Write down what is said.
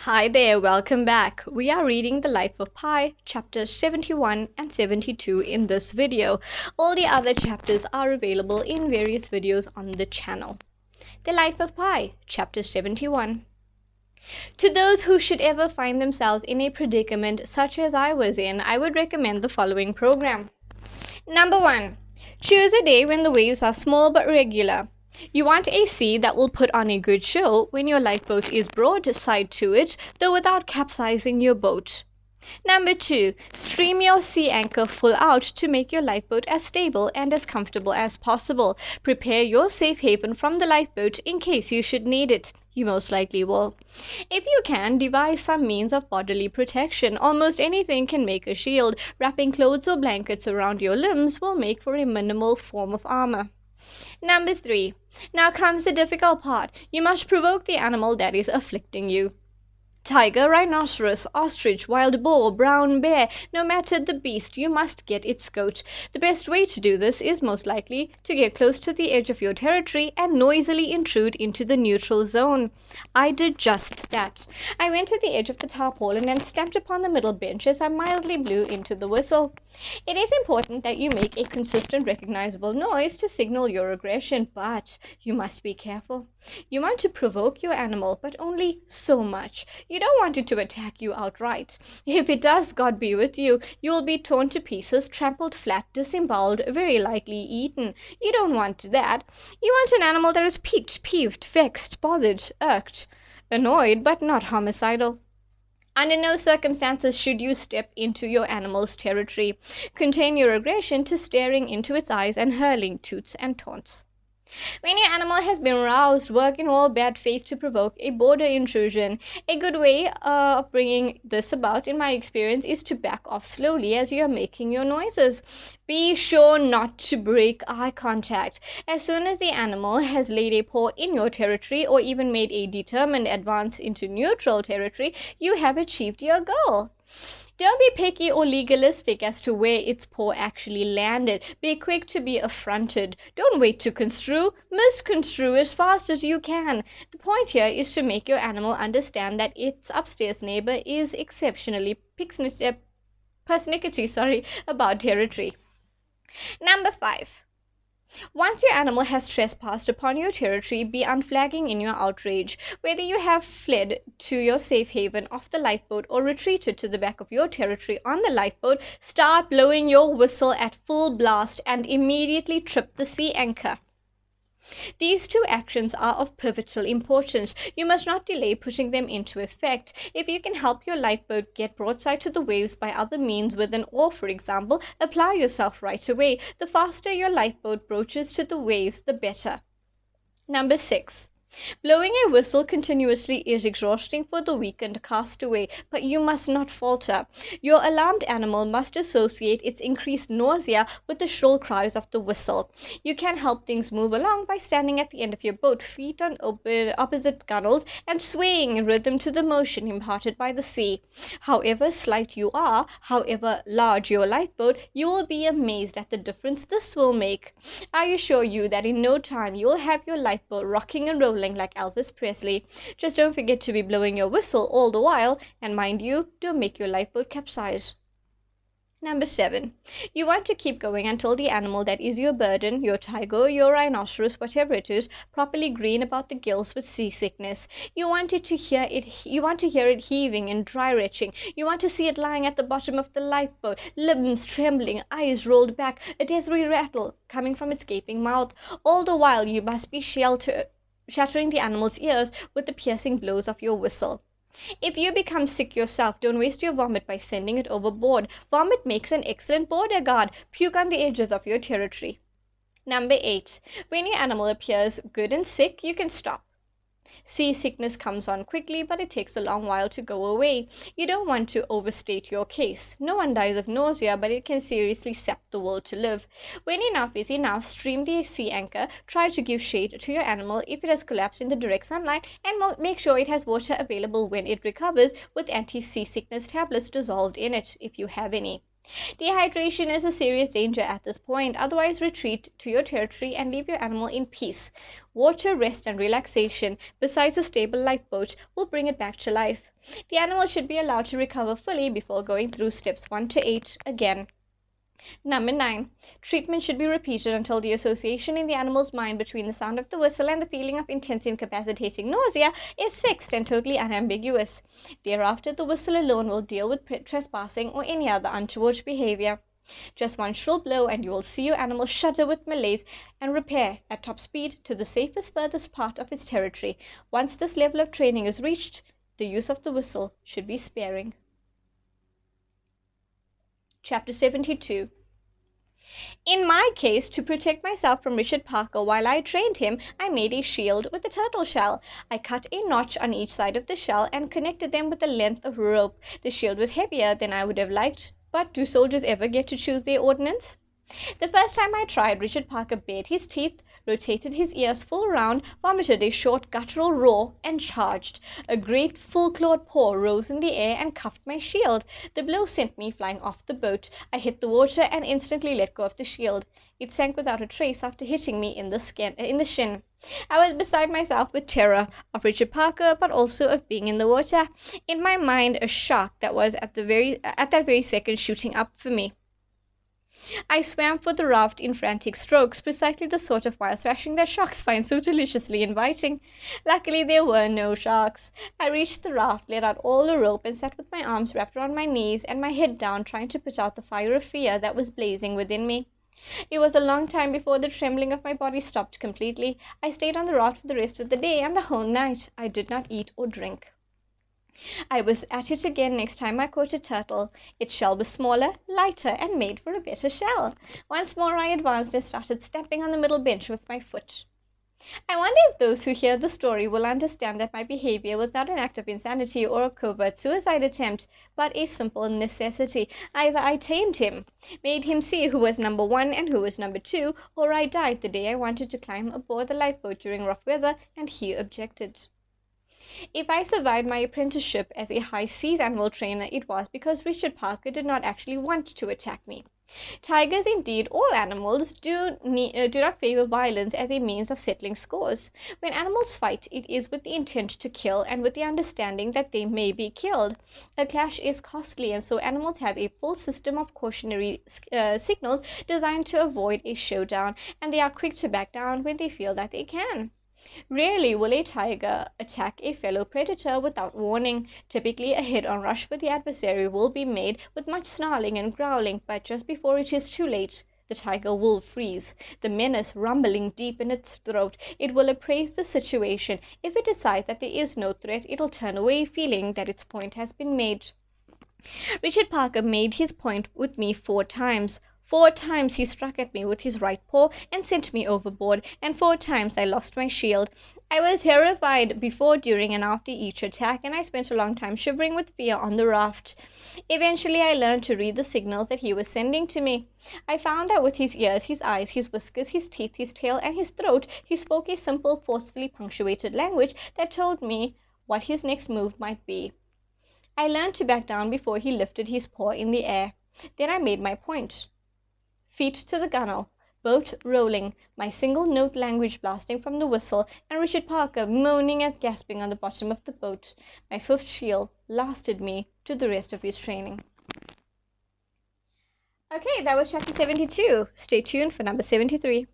Hi there, welcome back. We are reading The Life of Pi, chapters 71 and 72 in this video. All the other chapters are available in various videos on the channel. The Life of Pi, chapter 71. To those who should ever find themselves in a predicament such as I was in, I would recommend the following program. Number 1. Choose a day when the waves are small but regular. You want a sea that will put on a good show when your lifeboat is broadside to it, though without capsizing your boat. Number 2. Stream your sea anchor full out to make your lifeboat as stable and as comfortable as possible. Prepare your safe haven from the lifeboat in case you should need it. You most likely will. If you can, devise some means of bodily protection. Almost anything can make a shield. Wrapping clothes or blankets around your limbs will make for a minimal form of armor. Number 3. Now comes the difficult part. You must provoke the animal that is afflicting you. Tiger, rhinoceros, ostrich, wild boar, brown bear, no matter the beast, you must get its goat. The best way to do this is most likely to get close to the edge of your territory and noisily intrude into the neutral zone. I did just that. I went to the edge of the tarpaulin and stamped upon the middle bench as I mildly blew into the whistle. It is important that you make a consistent, recognizable noise to signal your aggression, but you must be careful. You want to provoke your animal, but only so much. You don't want it to attack you outright. If it does, God be with you. You will be torn to pieces, trampled flat, disemboweled, very likely eaten. You don't want that. You want an animal that is piqued, peeved, vexed, bothered, irked, annoyed, but not homicidal. Under no circumstances should you step into your animal's territory. Contain your aggression to staring into its eyes and hurling toots and taunts. When your animal has been roused, work in all bad faith to provoke a border intrusion. A good way of bringing this about, in my experience, is to back off slowly as you are making your noises. Be sure not to break eye contact. As soon as the animal has laid a paw in your territory or even made a determined advance into neutral territory, you have achieved your goal. Don't be picky or legalistic as to where its paw actually landed. Be quick to be affronted. Don't wait to construe. Misconstrue as fast as you can. The point here is to make your animal understand that its upstairs neighbor is exceptionally persnickety about territory. Number 5. Once your animal has trespassed upon your territory, be unflagging in your outrage. Whether you have fled to your safe haven off the lifeboat or retreated to the back of your territory on the lifeboat, start blowing your whistle at full blast and immediately trip the sea anchor. These two actions are of pivotal importance. You must not delay putting them into effect. If you can help your lifeboat get broadside to the waves by other means with an oar, for example, apply yourself right away. The faster your lifeboat broaches to the waves, the better. Number 6. Blowing a whistle continuously is exhausting for the weakened castaway, but you must not falter. Your alarmed animal must associate its increased nausea with the shrill cries of the whistle. You can help things move along by standing at the end of your boat, feet on opposite gunwales, and swaying in rhythm to the motion imparted by the sea. However slight you are, however large your lifeboat, you will be amazed at the difference this will make. I assure you that in no time you will have your lifeboat rocking and rolling like Elvis Presley. Just don't forget to be blowing your whistle all the while, and mind you, don't make your lifeboat capsize. Number 7. You want to keep going until the animal that is your burden, your tiger, your rhinoceros, whatever it is, properly green about the gills with seasickness. You want to hear it heaving and dry retching. You want to see it lying at the bottom of the lifeboat, limbs trembling, eyes rolled back, a deathly rattle coming from its gaping mouth. All the while you must be shattering the animal's ears with the piercing blows of your whistle. If you become sick yourself, don't waste your vomit by sending it overboard. Vomit makes an excellent border guard. Puke on the edges of your territory. Number 8. When your animal appears good and sick, you can stop. Seasickness comes on quickly, but it takes a long while to go away. You don't want to overstate your case. No one dies of nausea, but it can seriously sap the will to live. When enough is enough, stream the sea anchor. Try to give shade to your animal if it has collapsed in the direct sunlight, and make sure it has water available when it recovers, with anti-seasickness tablets dissolved in it, if you have any. Dehydration is a serious danger at this point, otherwise retreat to your territory and leave your animal in peace. Water, rest, and relaxation, besides a stable lifeboat, will bring it back to life. The animal should be allowed to recover fully before going through steps 1 to 8 again. Number 9. Treatment should be repeated until the association in the animal's mind between the sound of the whistle and the feeling of intense incapacitating nausea is fixed and totally unambiguous. Thereafter, the whistle alone will deal with trespassing or any other untoward behavior. Just one shrill blow and you will see your animal shudder with malaise and repair at top speed to the safest furthest part of its territory. Once this level of training is reached, the use of the whistle should be sparing. Chapter 72. In my case, to protect myself from Richard Parker while I trained him, I made a shield with a turtle shell. I cut a notch on each side of the shell and connected them with a length of rope. The shield was heavier than I would have liked, but do soldiers ever get to choose their ordnance? The first time I tried, Richard Parker bared his teeth, rotated his ears full round, vomited a short guttural roar, and charged. A great full-clawed paw rose in the air and cuffed my shield. The blow sent me flying off the boat. I hit the water and instantly let go of the shield. It sank without a trace after hitting me in the shin. I was beside myself with terror of Richard Parker, but also of being in the water. In my mind, a shark that was at that very second shooting up for me. I swam for the raft in frantic strokes, precisely the sort of wild thrashing that sharks find so deliciously inviting. Luckily, there were no sharks. I reached the raft, let out all the rope, and sat with my arms wrapped around my knees and my head down, trying to put out the fire of fear that was blazing within me. It was a long time before the trembling of my body stopped completely. I stayed on the raft for the rest of the day and the whole night. I did not eat or drink. I was at it again next time I caught a turtle. Its shell was smaller, lighter, and made for a better shell. Once more I advanced and started stamping on the middle bench with my foot. I wonder if those who hear the story will understand that my behavior was not an act of insanity or a covert suicide attempt, but a simple necessity. Either I tamed him, made him see who was number 1 and who was number 2, or I died the day I wanted to climb aboard the lifeboat during rough weather and he objected. If I survived my apprenticeship as a high seas animal trainer, it was because Richard Parker did not actually want to attack me. Tigers, indeed all animals, do not favor violence as a means of settling scores. When animals fight, it is with the intent to kill and with the understanding that they may be killed. A clash is costly, and so animals have a full system of cautionary signals designed to avoid a showdown, and they are quick to back down when they feel that they can. Rarely will a tiger attack a fellow predator without warning. Typically, a head-on rush with the adversary will be made with much snarling and growling, but just before it is too late, the tiger will freeze, the menace rumbling deep in its throat. It will appraise the situation. If it decides that there is no threat, it'll turn away, feeling that its point has been made. Richard Parker made his point with me 4 times. 4 times he struck at me with his right paw and sent me overboard, and 4 times I lost my shield. I was terrified before, during, and after each attack, and I spent a long time shivering with fear on the raft. Eventually, I learned to read the signals that he was sending to me. I found that with his ears, his eyes, his whiskers, his teeth, his tail, and his throat, he spoke a simple, forcefully punctuated language that told me what his next move might be. I learned to back down before he lifted his paw in the air. Then I made my point. Feet to the gunwale, boat rolling, my single-note language blasting from the whistle, and Richard Parker moaning and gasping on the bottom of the boat. My 5th shield lasted me to the rest of his training. Okay, that was chapter 72. Stay tuned for number 73.